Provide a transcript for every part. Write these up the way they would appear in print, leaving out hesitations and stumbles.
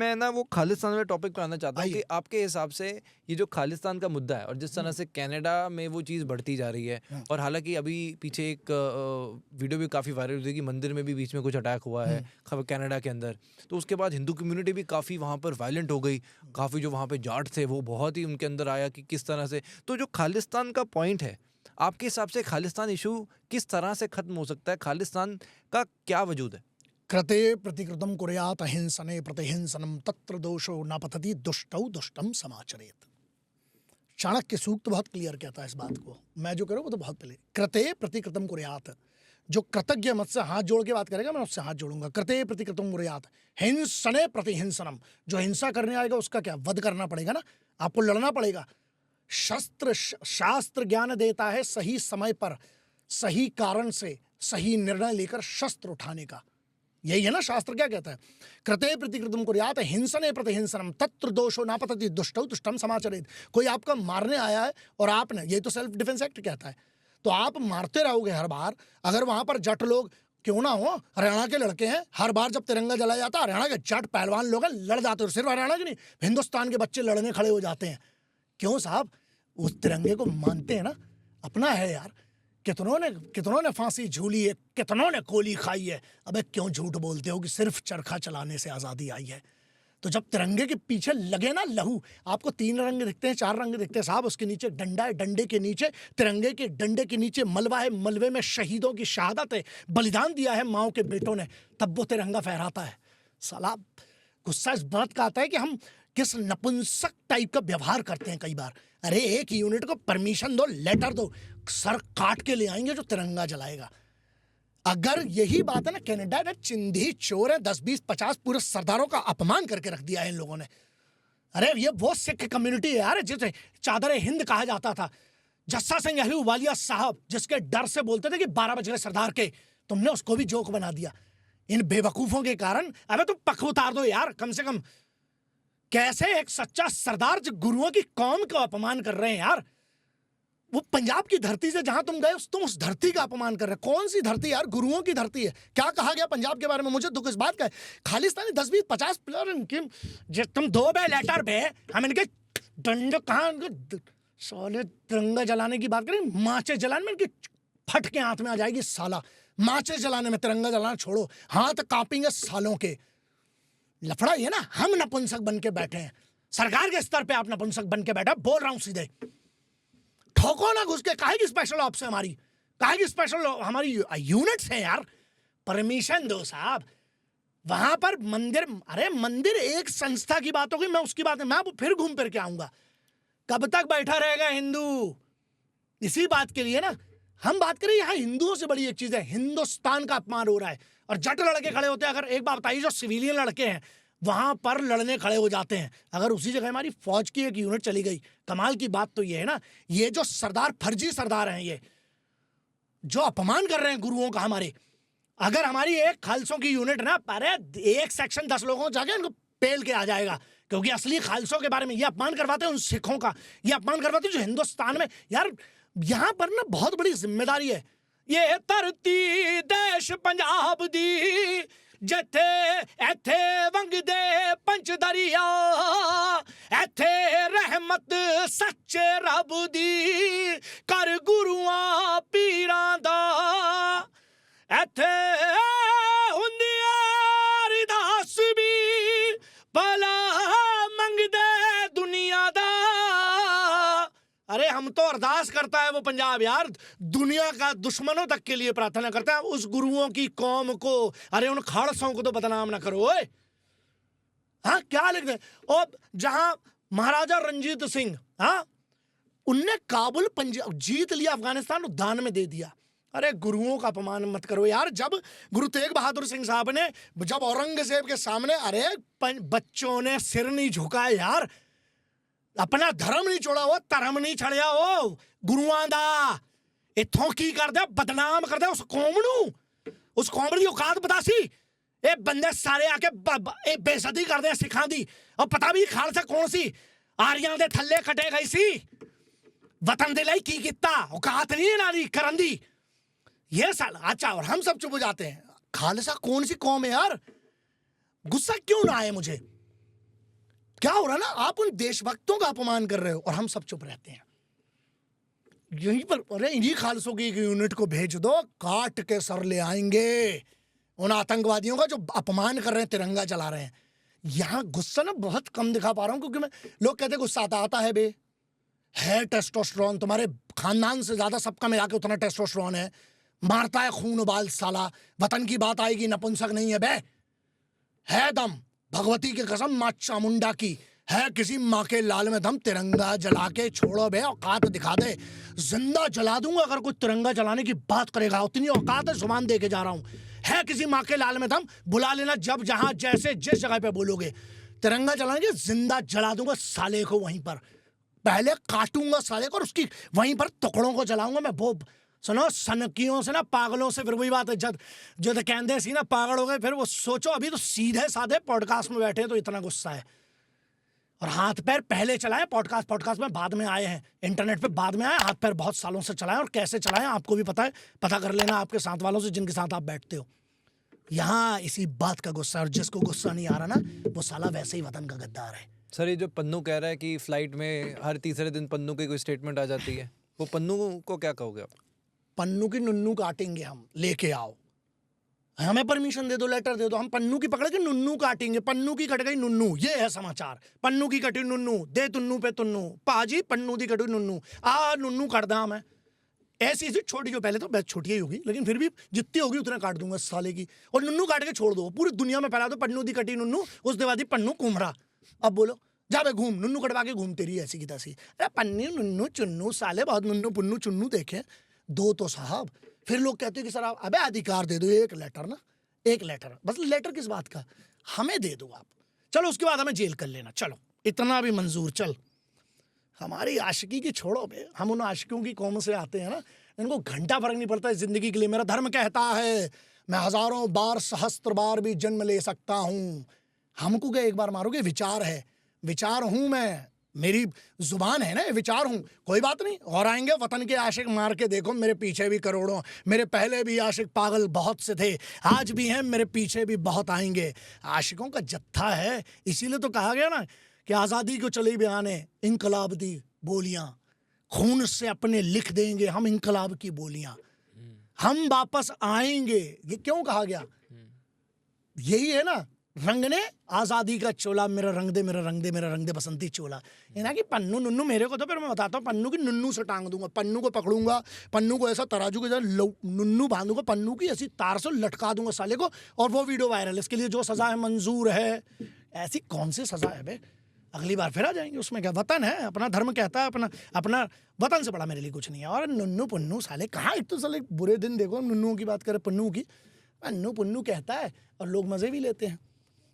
मैं ना वो खालिस्तान वाले टॉपिक पे आना चाहता हूँ कि आइए। आपके हिसाब से ये जो खालिस्तान का मुद्दा है और जिस तरह हुँ, से कनाडा में वो चीज़ बढ़ती जा रही है, हुँ, और हालांकि अभी पीछे एक वीडियो भी काफ़ी वायरल हुई थी कि मंदिर में भी बीच में कुछ अटैक हुआ है हुँ, खबर कनाडा के अंदर। तो उसके बाद हिंदू कम्युनिटी भी काफ़ी वहाँ पर वायलेंट हो गई। हुँ। काफ़ी जो वहाँ पे जाट थे वो बहुत ही उनके अंदर आया कि किस तरह से, तो जो खालिस्तान का पॉइंट है आपके हिसाब से खालिस्तान इशू किस तरह से खत्म हो सकता है? खालिस्तान का क्या वजूद है? कृते प्रतिकृतं कुर्यात् अहिंसने प्रतिहिंसनं तत्र दोषो न पतति दुष्टौ दुष्टं समाचरेत्। चाणक्य सूक्त बहुत क्लियर कहता है इस बात को। मैं जो कह रहा हूँ वो तो बहुत पहले। कृते प्रतिकृतं कुर्यात्, जो कृतज्ञ मुझसे हाथ जोड़ के बात करेगा मैं उससे हाथ जोड़ूंगा। कृते प्रतिकृतं कुर्यात् हिंसने प्रतिहिंसनम, जो हिंसा करने आएगा उसका क्या वध करना पड़ेगा ना, आपको लड़ना पड़ेगा। शास्त्र ज्ञान देता है सही समय पर सही कारण से सही निर्णय लेकर शस्त्र उठाने का। यही है ना शास्त्र क्या कहता है? कृते प्रतिकृतं कुर्यात् हिंसने प्रतिहिंसनम तत्र दोषो न पतति दुष्टौ दुष्टं समाचरेत्। कोई आपका मारने आया है और आपने, ये तो सेल्फ डिफेंस एक्ट कहता है, तो आप मारते रहोगे हर बार। अगर वहां पर जट लोग क्यों ना हो, हरियाणा के लड़के हैं, हर बार जब तिरंगा जलाया जाता है हरियाणा के जट पहलवान लोग हैं, लड़ जाते हैं। सिर्फ हरियाणा के नहीं, हिंदुस्तान के बच्चे लड़ने खड़े हो जाते हैं। क्यों साहब? उस तिरंगे को मानते हैं ना, अपना है यार। कितनों ने फांसी झूली है, कितनों ने गोली खाई है। अबे क्यों झूठ बोलते हो कि सिर्फ चरखा चलाने से आज़ादी आई है? तो जब तिरंगे के पीछे लगे ना लहू, आपको 3 रंग दिखते हैं, 4 रंग दिखते हैं साहब, उसके नीचे डंडा है, डंडे के नीचे तिरंगे के डंडे के नीचे मलबा है, मलबे में शहीदों की शहादत है, बलिदान दिया है माओ के बेटों ने, तब वो तिरंगा फहराता है। साला गुस्सा इस बात का आता है कि हम किस नपुंसक टाइप का व्यवहार करते हैं कई बार। अरे एक यूनिट को परमिशन दो, लेटर दो, सर काट के ले आएंगे जो तिरंगा जलाएगा। अगर यही बात है ना, कनाडा में चिंधी चोर है, 10 20 50 पूरे सरदारों का अपमान करके रख दिया है इन लोगों ने। अरे ये वो सिख कम्युनिटी है यार जिसे चादर हिंद कहा जाता था। जस्सा सिंह अहलूवालिया साहब जिसके डर से बोलते थे कि 12 बज गए सरदार के, तुमने उसको भी जोक बना दिया इन बेवकूफों के कारण। अबे तुम पख उतार दो यार कम से कम। कैसे एक सच्चा सरदार जो गुरुओं की कौम का अपमान कर रहे हैं यार। वो पंजाब की धरती से जहां तुम गए तुम उस धरती का अपमान कर रहे हो। कौन सी धरती यार? गुरुओं की धरती है। क्या कहा गया पंजाब के बारे में? मुझे दुख इस बात का है, खालिस्तानी 10 20 50 प्लेयर इनके तुम दो बे लेटर बे, हम इनके डंडे कहां, साले तिरंगा जलाने की बात करें, माचे जलाने में इनकी फट के हाथ में आ जाएगी साला। माचे जलाने में, तिरंगा जलाना छोड़ो, हाथ कांपेंगे सालों के। लफड़ा ये ना, हम नपुंसक बन के बैठे हैं, सरकार के स्तर पे आप नपुंसक बन के बैठे। बोल रहा हूं सीधे, ठोको ना घुस के। काहे की स्पेशल ऑप्स है हमारी, काहे की स्पेशल हमारी यूनिट्स हैं यार। परमिशन दो साहब। वहां पर मंदिर, अरे मंदिर एक संस्था की बात होगी, मैं उसकी बात, मैं फिर घूम फिर के आऊंगा। कब तक बैठा रहेगा हिंदू इसी बात के लिए ना? हम बात करें, यहां हिंदुओं से बड़ी एक चीज है, हिंदुस्तान का अपमान हो रहा है और जट लड़के खड़े होते हैं। अगर एक बात बताइए, जो सिविलियन लड़के हैं वहां पर लड़ने खड़े हो जाते हैं। अगर उसी जगह हमारी फौज की एक यूनिट चली गई, कमाल की बात तो ये है ना, ये जो सरदार फर्जी सरदार हैं, ये जो अपमान कर रहे हैं गुरुओं का हमारे, अगर हमारी एक खालसों की यूनिट ना, अरे एक सेक्शन 10 लोगों जाके इनको पेल के आ जाएगा। क्योंकि असली खालसों के बारे में ये अपमान करवाते हैं, उन सिखों का ये अपमान करवाते हैं जो हिंदुस्तान में यार। यहां पर ना बहुत बड़ी जिम्मेदारी है। ये धरती देश पंजाब दी, जिथे एथे वंगदे पंच दरिया, एथे रहमत सच्चे रब दी कर गुरुआं पीरां दा, एथे हुंदी अरदास भी भला मंगदे दुनिया दा। अरे हम तो अरदास करता है वो पंजाब यार, दुनिया का दुश्मनों तक के लिए प्रार्थना करता है उस गुरुओं की कौम को। अरे उन खालसों को तो बदनाम ना करो ओए। हाँ क्या लिख दे। और जहां महाराजा रंजीत सिंह, हाँ उनने काबुल पंजाब जीत लिया, अफगानिस्तान दान में दे दिया। अरे गुरुओं का अपमान मत करो यार। जब गुरु तेग बहादुर सिंह साहब ने जब औरंगजेब के सामने, अरे बच्चों ने सिर नहीं झुका यार, अपना धर्म नहीं छोड़ा, वो धर्म नहीं छड़िया, वो गुरुआं दा इथों की कर दे, बदनाम कर दे उस कौम नू, उस कौम दी औकात बतासी। ए बंदे सारे आके बेइज्जती कर दे सिखां दी। और पता भी खालसा कौन सी आरियां दे थल्ले कटे गई सी, वतन दे लई की कीता, औकात नहीं नाली करन दी। ये साल अच्छा, और हम सब चुप हो जाते हैं। खालसा कौन सी कौम है यार? गुस्सा क्यों ना आए मुझे, क्या हो रहा है ना, आप उन देशभक्तों का अपमान कर रहे हो और हम सब चुप रहते हैं। यहीं पर अरे इन्हीं खालसों की एक यूनिट को भेज दो, काट के सर ले आएंगे उन आतंकवादियों का जो अपमान कर रहे हैं, तिरंगा जला रहे हैं। यहाँ गुस्सा ना बहुत कम दिखा पा रहा हूं, क्योंकि मैं, लोग कहते हैं गुस्सा आता है बे, है टेस्टोस्टेरोन, तुम्हारे खानदान से ज्यादा सबका मिला के उतना टेस्टोस्टेरोन है, मारता है खून उबाल साला, वतन की बात आएगी नपुंसक नहीं है बे, है दम भगवती की कसम मां चामुंडा की, है किसी माँ के लाल में दम, तिरंगा जला के छोड़ो बे, औकात दिखा दे, जिंदा जला दूंगा अगर कोई तिरंगा जलाने की बात करेगा, उतनी औकात है, जुबान दे के जा रहा हूं, है किसी माँ के लाल में दम, बुला लेना जब जहां जैसे जिस जगह पे बोलोगे, तिरंगा जलाएंगे, जिंदा जला दूंगा साले को वहीं पर, पहले काटूंगा साले को और उसकी वहीं पर टुकड़ों को जलाऊंगा मैं। वो सुनो, सनकियों से ना, पागलों से फिर वही बात है, जब जो तो कहते सी ना पागल हो गए, फिर वो सोचो अभी तो सीधे साधे पॉडकास्ट में बैठे हैं तो इतना गुस्सा है, और हाथ पैर पहले चलाए, पॉडकास्ट में बाद में आए हैं, इंटरनेट पे बाद में आए, हाथ पैर बहुत सालों से चलाए, और कैसे चलाए आपको भी पता है, पता कर लेना आपके साथ वालों से जिनके साथ आप बैठते हो। यहाँ इसी बात का गुस्सा, और जिसको गुस्सा नहीं आ रहा ना, वो साला वैसे ही वतन का गद्दार है। सर ये जो पन्नू कह रहा है कि फ्लाइट में हर तीसरे दिन पन्नू की कोई स्टेटमेंट आ जाती है, वो पन्नू को क्या कहोगे आप? पन्नू की नुन्नू काटेंगे हम, लेके आओ, हमें परमिशन दे दो, लेटर दे दो, हम पन्नू की पकड़ के नुन्नू काटेंगे, पन्नू की कट गई नुन्नू, ये है समाचार, पन्नू की कटी नुन्नू, दे तुन्नू पे तुन्नू, पाजी पन्नू दी कटी नुन्नू, आ नुन्नू काट दा मैं, ऐसी ऐसी छोटी, जो पहले तो बेस्ट छोटी ही होगी, लेकिन फिर भी जितनी होगी उतना काट दूंगा साले की, और नुन्नू काट के छोड़ दो, पूरी दुनिया में फैला दो, पन्नू दी कटी नुन्नू, उस दिवादी पन्नू कुमरा। अब बोलो, जा बे घूम, नुन्नू कटवा के घूमते रही ऐसी की तैसी, अरे पन्नी नुन्नू चुन्नू साले, बहुत नुन्नू पुन्नू चुन्नू देखे दो तो साहब। फिर लोग कहते हैं कि सर आप, अबे अधिकार दे दो, एक लेटर ना, एक लेटर, बस लेटर किस बात का, हमें दे दो आप, चलो उसके बाद हमें जेल कर लेना, चलो इतना भी मंजूर, चल हमारी आशिकी की छोड़ो बे, हम उन आशिकों की कौम से आते हैं ना, इनको घंटा फर्क नहीं पड़ता है जिंदगी के लिए। मेरा धर्म कहता है मैं हजारों बार सहस्त्र बार भी जन्म ले सकता हूं, हमको क्या एक बार मारोगे, विचार है, विचार हूं मैं, मेरी जुबान है ना, विचार हूं, कोई बात नहीं, और आएंगे वतन के आशिक मार के देखो, मेरे पीछे भी करोड़ों, मेरे पहले भी आशिक पागल बहुत से थे, आज भी हैं, मेरे पीछे भी बहुत आएंगे, आशिकों का जत्था है। इसीलिए तो कहा गया ना कि आज़ादी को चली बयाने इनकलाब दी बोलियां, खून से अपने लिख देंगे हम इनकलाब की बोलियां, हम वापस आएंगे, ये क्यों कहा गया, यही है ना, रंग ने आजादी का चोला, मेरा रंग दे, मेरा रंग दे, मेरा रंग दे बसंती चोला, ये ना कि पन्नू नुन्नू मेरे को, तो फिर मैं बताता हूँ, पन्नू की नुन्नू से टांग दूंगा, पन्नू को पकड़ूंगा, पन्नू को ऐसा तराजू के जैसा नुन्नू बांधूंगा, पन्नू की ऐसी तार से लटका दूंगा साले को, और वो वीडियो वायरल, इसके लिए जो सजा है मंजूर है। ऐसी कौन सी सजा है बे, अगली बार फिर आ जाएंगे, उसमें क्या, वतन है, अपना धर्म कहता है, अपना अपना वतन से बड़ा मेरे लिए कुछ नहीं है। और नुन्नू पुन्नू साले कहाँ, एक तो साले बुरे दिन देखो, नुन्नू की बात करें, पन्नू की, पन्नू पुन्नू कहता है और लोग मजे भी लेते हैं।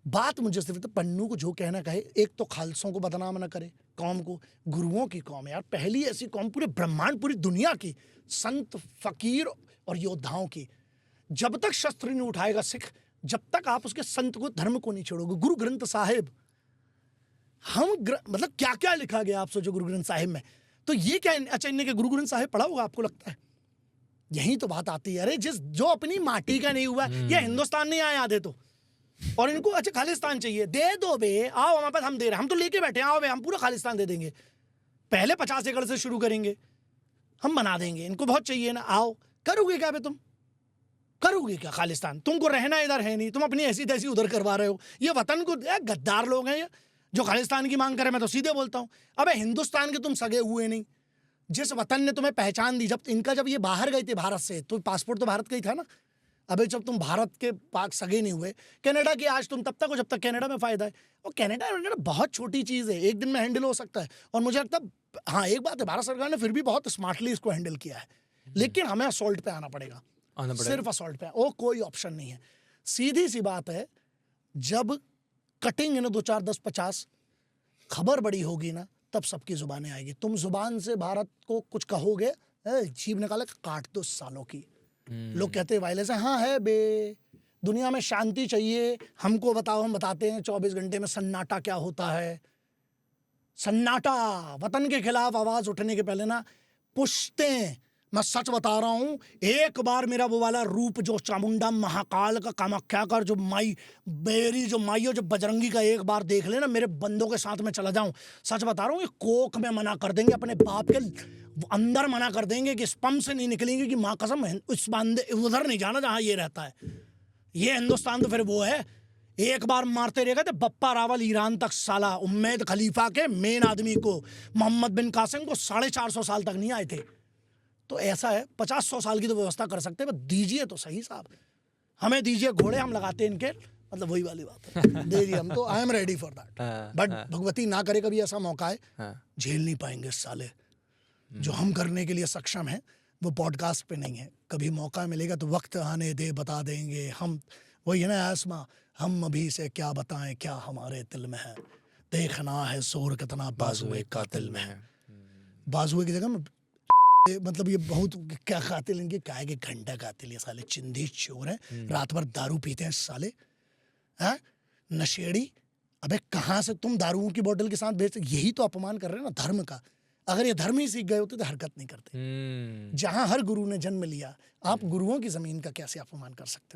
बात मुझे सिर्फ तो पन्नू को जो कहना कहे, एक तो खालसों को बदनाम ना करे, कौम को, गुरुओं की कौम है यार, पहली ऐसी कौम पूरे ब्रह्मांड, पूरी दुनिया की, संत फकीर और योद्धाओं की, जब तक शस्त्र नहीं उठाएगा सिख, जब तक आप उसके संत को, धर्म को नहीं छोड़ोगे। गुरु ग्रंथ साहिब, हम मतलब क्या क्या लिखा गया आप सोचो गुरु ग्रंथ साहिब में, तो ये क्या, अच्छा इनने के गुरु ग्रंथ साहिब पढ़ा होगा आपको लगता है, यही तो बात आती है, अरे जिस जो अपनी माटी का नहीं हुआ, ये हिंदुस्तान नहीं आए आधे तो, और इनको अच्छा खालिस्तान चाहिए, दे दो बे, आओ हमारे पास, हम दे रहे हैं, हम तो लेके बैठे हैं, आओ बे हम पूरा खालिस्तान दे देंगे, पहले 50 एकड़ से शुरू करेंगे, हम बना देंगे, इनको बहुत चाहिए ना, आओ, करोगे क्या बे, तुम करोगे क्या खालिस्तान, तुमको रहना इधर है नहीं, तुम अपनी ऐसी तैसी उधर करवा रहे हो, ये वतन को, गद्दार लोग हैं ये जो खालिस्तान की मांग करे। मैं तो सीधे बोलता हूं, अबे हिंदुस्तान के तुम सगे हुए नहीं, जिस वतन ने तुम्हें पहचान दी, जब ये बाहर गए थे भारत से, तो पासपोर्ट तो भारत का ही था ना, अबे जब तुम भारत के पाक सगे नहीं हुए, कनाडा की आज तुम तब तक हो जब तक कनाडा में फायदा है, और कनाडा बहुत छोटी चीज़ है, एक दिन में हैंडल हो सकता है, और मुझे लगता है हाँ एक बात है, भारत सरकार ने फिर भी बहुत स्मार्टली इसको हैंडल किया है, लेकिन हमें असॉल्ट पे आना पड़ेगा, सिर्फ असॉल्ट पे, वो कोई ऑप्शन नहीं है। सीधी सी बात है, जब कटेंगे ना 2 4 10 50 खबर बड़ी होगी ना, तब सबकी जुबानें आएगी। तुम जुबान से भारत को कुछ कहोगे, जीभ निकाले काट दो सालों की। लोग कहते हैं वायलेंस है, हाँ है बे, दुनिया में शांति चाहिए, हमको बताओ, हम बताते हैं 24 घंटे में सन्नाटा क्या होता है। सन्नाटा, वतन के खिलाफ आवाज उठने के पहले ना पुश्तें मैं सच बता रहा हूं, एक बार मेरा वो वाला रूप जो चामुंडा महाकाल का कामाख्या का जो माई मेरी जो माई जो बजरंगी का एक बार देख लेना, मेरे बंदों के साथ में चला जाऊं, सच बता रहा हूं, ये कोक में मना कर देंगे, अपने बाप के अंदर मना कर देंगे कि स्पम से नहीं निकलेंगे कि माँ कसम उस बंदे उधर नहीं जाना जहां ये रहता है। ये हिंदुस्तान तो फिर वो है, एक बार मारते रहेगा तो बप्पा रावल ईरान तक साला उम्मेद खलीफा के मेन आदमी को मोहम्मद बिन कासिम को 450 साल तक नहीं आए थे। तो ऐसा है 50-100 साल की तो व्यवस्था कर सकते हैं, बस दीजिए तो सही साहब, हमें दीजिए घोड़े, हम लगाते हैं इनके, मतलब वही वाली बात है, दे दिए हम तो, I am ready for that. But Bhagwati ना करे कभी ऐसा मौका है, झेल नहीं पाएंगे साले। जो हम करने के लिए सक्षम हैं वो पॉडकास्ट पे नहीं है, कभी मौका मिलेगा तो वक्त आने दे बता देंगे हम। वही है ना आसमा, हम अभी से क्या बताएं क्या हमारे दिल में है, देखना है जोर कितना बाजुए कातिल में है। बाजुए की जगह में मतलब ये बहुत क्या कातिल, इनके क्या है कि घंटा कातिल, ये साले चिंधी चोर हैं, रात भर दारू पीते हैं साले, हैं नशेड़ी। अबे कहाँ से तुम दारुओं की बोतल के साथ भेजते, यही तो अपमान कर रहे हैं ना धर्म का। अगर ये धर्म ही सीख गए होते तो हरकत नहीं करते। जहां हर गुरु ने जन्म लिया, आप गुरुओं की जमीन का कैसे अपमान कर सकते हो?